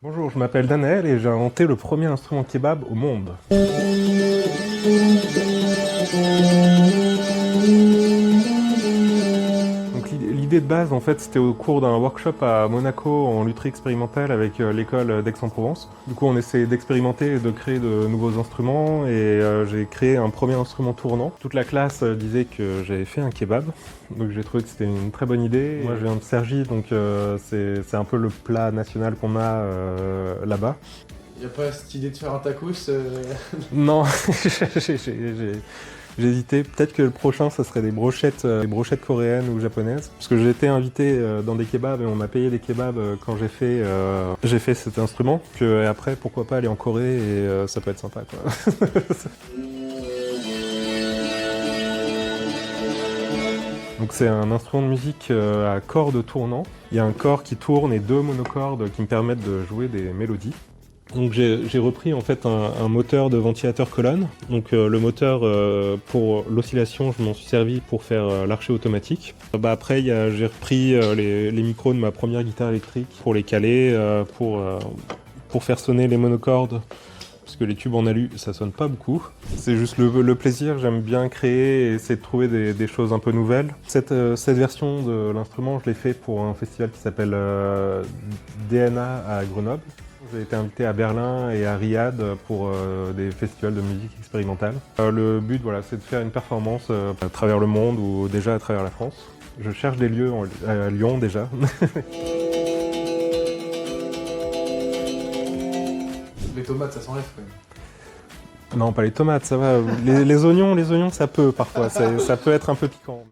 Bonjour, je m'appelle Danaël et j'ai inventé le premier instrument kebab au monde. Donc l'idée de base, en fait, c'était au cours d'un workshop à Monaco en lutherie expérimentale avec l'école d'Aix-en-Provence. Du coup, on essayait d'expérimenter et de créer de nouveaux instruments et j'ai créé un premier instrument tournant. Toute la classe disait que j'avais fait un kebab, donc j'ai trouvé que c'était une très bonne idée. Moi, je viens de Cergy, donc c'est un peu le plat national qu'on a là-bas. Y a pas cette idée de faire un tacos Non, j'ai hésité. Peut-être que le prochain, ça serait des brochettes coréennes ou japonaises. Parce que j'ai été invité dans des kebabs et on m'a payé les kebabs quand j'ai fait cet instrument. Et après, pourquoi pas aller en Corée et ça peut être sympa, quoi. Donc c'est un instrument de musique à cordes tournant. Il y a un corps qui tourne et deux monocordes qui me permettent de jouer des mélodies. Donc j'ai repris en fait un moteur de ventilateur colonne. Donc le moteur pour l'oscillation, je m'en suis servi pour faire l'archet automatique. Après j'ai repris les micros de ma première guitare électrique pour les caler, pour faire sonner les monocordes. Parce que les tubes en alu, ça sonne pas beaucoup. C'est juste le plaisir, j'aime bien créer et essayer de trouver des choses un peu nouvelles. Cette version de l'instrument, je l'ai fait pour un festival qui s'appelle DNA à Grenoble. J'ai été invité à Berlin et à Riyad pour des festivals de musique expérimentale. Le but, voilà, c'est de faire une performance à travers le monde ou déjà à travers la France. Je cherche des lieux à Lyon déjà. Les tomates, ça s'enlève quand même. Non, pas les tomates, ça va. Les oignons, ça peut parfois. Ça peut être un peu piquant.